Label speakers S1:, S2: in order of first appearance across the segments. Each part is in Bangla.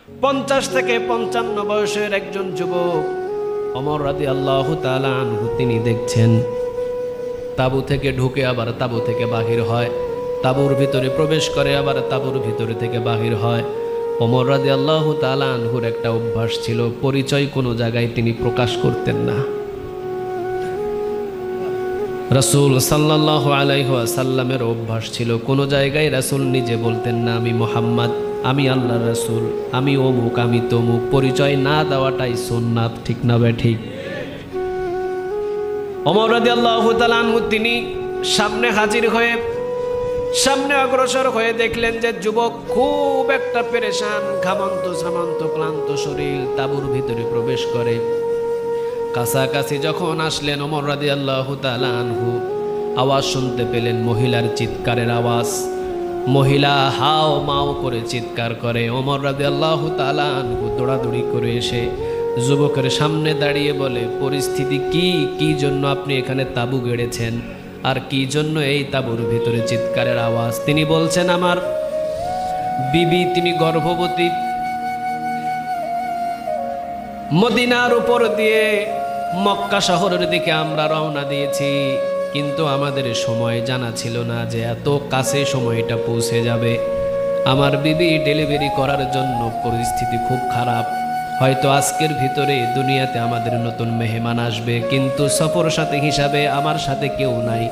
S1: 50 থেকে 55 বয়সের একজন যুবক ওমর রাদিয়াল্লাহু তাআলা আনহু, তিনি দেখছেন তাঁবু থেকে ঢুকে আবার তাঁবু থেকে বাহির হয়, তাঁবুর ভিতরে প্রবেশ করে আবার তাঁবুর ভিতরে থেকে বাহির হয়। ওমর রাদিয়াল্লাহু তাআলা আনহুর একটা অভ্যাস ছিল, পরিচয় কোনো জায়গায় তিনি প্রকাশ করতেন না। রাসূল সাল্লাল্লাহু আলাইহি ওয়াসাল্লামের অভ্যাস ছিল, কোনো জায়গায় রাসূল নিজে বলতেন না আমি মুহাম্মদ, আমি আল্লাহর রাসূল, আমি অমুক, আমি তমুক। পরিচয় না দেওয়াটাই সুন্নাত, ঠিক না বে ঠিক? ওমর রাদিয়াল্লাহু তাআলা আনহু তিনি সামনে হাজির হয়ে, সামনে অগ্রসর হয়ে দেখলেন যে যুবক খুব একটা পেরেশান, ঘামন্ত ঝামন্ত ক্লান্ত শরীর, তাঁবুর ভিতরে প্রবেশ করে। কাছাকাছি যখন আসলেন ওমর রাদিয়াল্লাহু তাআলা আনহু আওয়াজ শুনতে পেলেন, মহিলার চিৎকারের আওয়াজ। মহিলা হাও মাও করে চিৎকার করে। ওমর রাদিয়াল্লাহু তাআলা আনহু দৌড়াদৌড়ি করে এসে যুবকের সামনে দাঁড়িয়ে বলে, পরিস্থিতি কি, কি জন্য আপনি এখানে তাঁবু গেড়েছেন, আর কি জন্য এই তাঁবুর ভিতরে চিৎকারের আওয়াজ? তিনি বলছেন আমার বিবি, তিনি গর্ভবতী। মদিনার উপর দিয়ে মক্কা শহরের দিকে আমরা রওনা দিয়েছি, কিন্তু আমাদের সময় জানা ছিল না যে এত কাছে সময়টা পৌঁছে যাবে। আমার বিবি ডেলিভারি করার জন্য পরিস্থিতি খুব খারাপ, হয়তো আজকের ভিতরে দুনিয়াতে আমাদের নতুন মেহমান আসবে, কিন্তু সফর সাথী হিসাবে আমার সাথে কেউ নাই,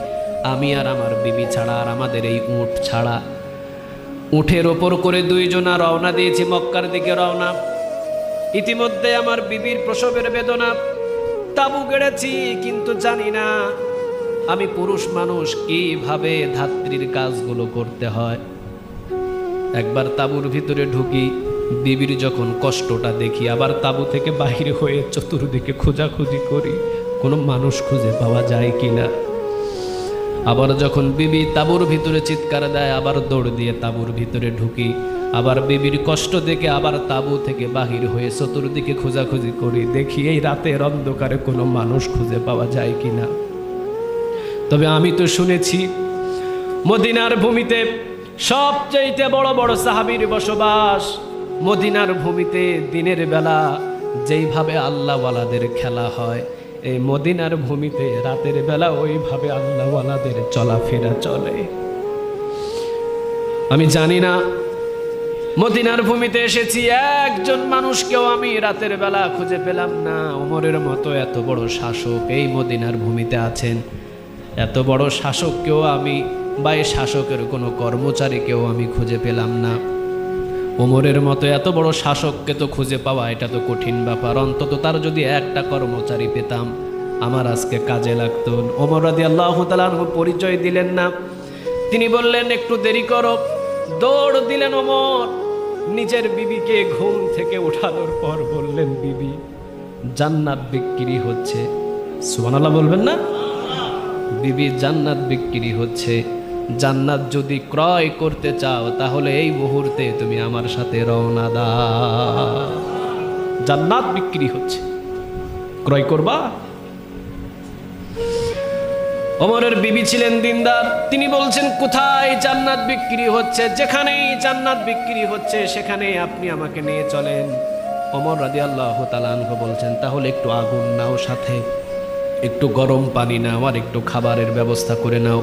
S1: আমি আর আমার বিবি ছাড়া, আর আমাদের এই উট ছাড়া। উঠের ওপর করে দুইজনা রওনা দিয়েছি মক্কার দিকে রওনা। ইতিমধ্যে আমার বিবির প্রসবের বেদনা, তাঁবু গেড়েছি, কিন্তু জানি না আমি পুরুষ মানুষ কিভাবে ধাত্রীর কাজগুলো করতে হয়। একবার তাঁবুর ভিতরে ঢুকি, বিবির যখন কষ্টটা দেখি, আবার তাঁবু থেকে বাহির হয়ে চতুর্দিকে খোঁজাখুঁজি করি কোনো মানুষ খুঁজে পাওয়া যায় কিনা। আবার যখন বিবি তাঁবুর ভিতরে চিৎকার দেয়, আবার দৌড় দিয়ে তাঁবুর ভিতরে ঢুকি, আবার বিবির কষ্ট দেখে আবার তাঁবু থেকে বাহির হয়ে চতুর্দিকে খোঁজাখুঁজি করি, দেখি এই রাতের অন্ধকারে কোনো মানুষ খুঁজে পাওয়া যায় কিনা। তবে আমি তো শুনেছি মদিনার ভূমিতে সবচেয়ে বড় বড় সাহাবীর বসবাস। মদিনার ভূমিতে দিনের বেলা যেইভাবে আল্লাহওয়ালাদের খেলা হয়, এই মদিনার ভূমিতে রাতের বেলা ওইভাবে আল্লাহওয়ালাদের চলাফেরা চলে। আমি জানি না, মদিনার ভূমিতে এসেছি, একজন মানুষকেও আমি রাতের বেলা খুঁজে পেলাম না। ওমরের মতো এত বড় শাসক এই মদিনার ভূমিতে আছেন, এত বড় শাসককেও আমি, বা এই শাসকের কোনো কর্মচারীকেও আমি খুঁজে পেলাম না। ওমরের মতো এত বড় শাসককে তো খুঁজে পাওয়া এটা তো কঠিন ব্যাপার, অন্তত তার যদি একটা কর্মচারী পেতাম আমার আজকে কাজে লাগতো। ওমর রাদিয়াল্লাহু তাআলা আনহু পরিচয় দিলেন না, তিনি বললেন একটু দেরি করো। দৌড় দিলেন ওমর, নিজের বিবিকে ঘুম থেকে উঠানোর পর বললেন, বিবি জান্নাত বিক্রি হচ্ছে। সুবহানাল্লাহ বলবেন না? বিবি জান্নাত বিক্রি হচ্ছে, জান্নাত যদি ক্রয় করতে চাও তাহলে এই মুহূর্তে তুমি আমার সাথে রওনা দাও। জান্নাত বিক্রি হচ্ছে, ক্রয় করবা? ওমরের বিবি ছিলেন দিনদার, তিনি বলছেন কোথায় জান্নাত বিক্রি হচ্ছে, যেখানেই জান্নাত বিক্রি হচ্ছে সেখানে আপনি আমাকে নিয়ে চলেন। ওমর রাদিয়াল্লাহু তাআলা আনহু বলছেন, তাহলে একটু আগুন নাও, সাথে একটু গরম পানি নাও, আর একটু খাবারের ব্যবস্থা করে নাও।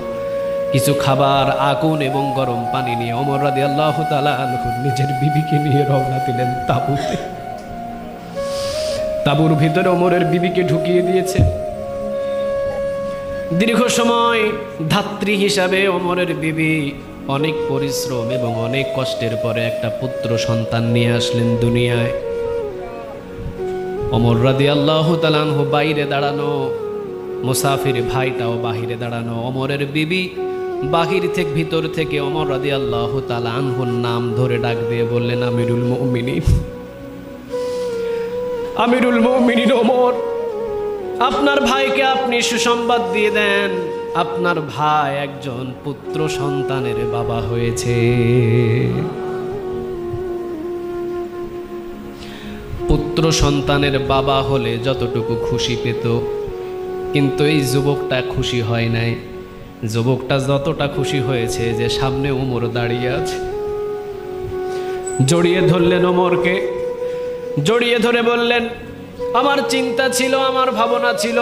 S1: কিছু খাবার, আগুন এবং গরম পানি নিয়ে ওমর রাদিয়াল্লাহু তাআলা আনহু নিজের বিবিকে নিয়ে রওনা দিলেন তাঁবুতে। তাঁবুর ভিতরে ওমরের বিবিকে ঢুকিয়ে দিয়েছে। দীর্ঘ সময় ধাত্রী হিসাবে ওমরের বিবি অনেক পরিশ্রম এবং অনেক কষ্টের পরে একটা পুত্র সন্তান নিয়ে আসলেন দুনিয়ায়। ওমর রাদিয়াল্লাহু তাআলা আনহু বাইরে দাঁড়ানো, মুসাফির ভাইটাও বাহিরে দাঁড়ানো। ওমরের বিবি বাহির থেকে ভিতর থেকে ওমর রাদিয়াল্লাহু তাআলা আনহুর নাম ধরে ডাক দিয়ে বললেন, আমিরুল মুমিনিন, আমিরুল মুমিনিন ওমর, আপনার ভাইকে আপনি সুসংবাদ দিয়ে দেন, আপনার ভাই একজন পুত্র সন্তানের বাবা হয়েছে। পুত্র সন্তানের বাবা হলে যতটুকু খুশি পেত, কিন্তু এই যুবকটা খুশি হয় নাই। যুবকটা যতটা খুশি হয়েছে যে সামনে ওমর দাঁড়িয়ে আছে। জড়িয়ে ধরলেন ওমরকে, জড়িয়ে ধরে বললেন, আমার চিন্তা ছিল, আমার ভাবনা ছিল,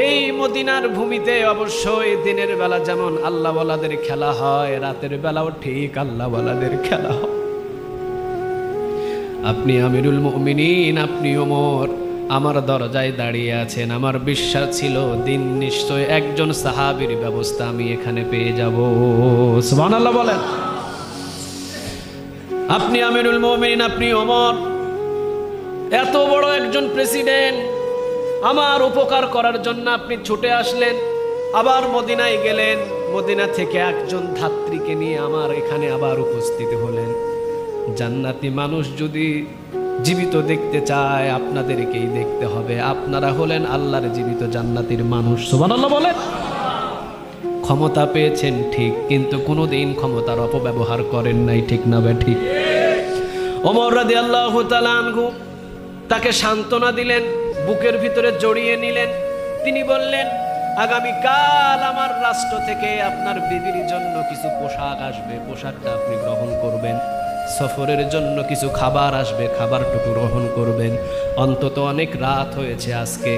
S1: এই মদিনার ভূমিতে অবশ্যই দিনের বেলা যেমন আল্লাহওয়ালাদের খেলা হয়, রাতের বেলাও ঠিক আল্লাহওয়ালাদের খেলা হয়। আপনি আমিরুল মুমিনিন, আপনি ওমর আমার দরজায় দাঁড়িয়ে আছেন। আমার বিশ্বাস ছিল দিন নিশ্চয় একজন সাহাবীর ব্যবস্থা আমি এখানে পেয়ে যাব। সুবহানাল্লাহ বলেন। আপনি আমিরুল মুমিনিন, আপনি ওমর, এত বড় একজন প্রেসিডেন্ট, আমার উপকার করার জন্য আপনি ছুটে আসলেন, আবার মদিনায় গেলেন, মদিনা থেকে একজন ধাত্রীকে নিয়ে আমার এখানে আবার উপস্থিত হলেন। জান্নাতি মানুষ যদি জীবিত দেখতে চায় আপনাদেরকেই দেখতে হবে। আপনারা হলেন আল্লাহর জীবিত জান্নাতির মানুষ। সুবহানাল্লাহ বলেন। ক্ষমতা পেয়েছেন ঠিক, কিন্তু কোনোদিন ক্ষমতার অপব্যবহার করেন নাই, ঠিক না ঠিক? ওমর রাদিয়াল্লাহু তাআলা আনহু তাকে সান্ত্বনা দিলেন, বুকের ভিতরে জড়িয়ে নিলেন। তিনি বললেন, আগামীকাল আমার রাষ্ট্র থেকে আপনার বিবির জন্য কিছু পোশাক আসবে, পোশাকটা আপনি গ্রহণ করবেন। সফরের জন্য কিছু খাবার আসবে, খাবারটুকু গ্রহণ করবেন। অন্তত অনেক রাত হয়েছে, আজকে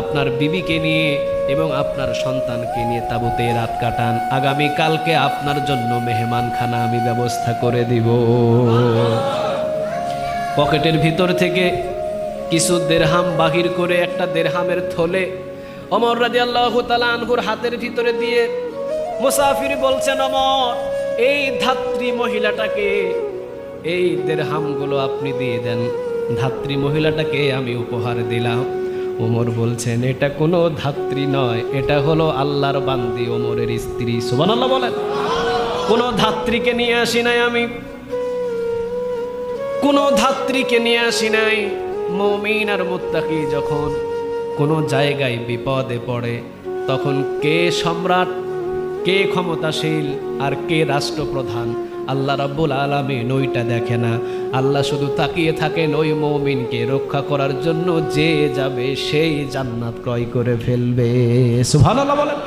S1: আপনার বিবিকে নিয়ে এবং আপনার সন্তানকে নিয়ে তাঁবুতে রাত কাটান। আগামীকালকে আপনার জন্য মেহমানখানা আমি ব্যবস্থা করে দিব। পকেটের ভিতর থেকে কিছু দেরহাম বাহির করে একটা দেরহামের থলে ওমর রাদিয়াল্লাহু তাআলা আনহুর হাতের ভিতরে দিয়ে মুসাফির বলছেন, ওমর, এই ধাত্রী মহিলাটাকে এই দেরহামগুলো আপনি দিয়ে দেন, ধাত্রী মহিলাটাকে আমি উপহার দিলাম। ওমর বলছেন, এটা কোনো ধাত্রী নয়, এটা হলো আল্লাহর বান্দি ওমরের স্ত্রী। সুবহানাল্লাহ বলেন। কোনো ধাত্রীকে নিয়ে আসি নাই আমি, কোনো ধাত্রীকে নিয়ে আসি নাই। মুমিন আর মুত্তাকি যখন কোনো জায়গায় বিপদে পড়ে, তখন কে সম্রাট, কে ক্ষমতাশীল আর কে রাষ্ট্রপ্রধান, আল্লাহ রাব্বুল আলামিন ওইটা দেখে না। আল্লাহ শুধু তাকিয়ে থাকেন ওই মুমিনকে রক্ষা করার জন্য, যে যাবে সেই জান্নাত ক্রয় করে ফেলবে। সুবহানাল্লাহ বলেন।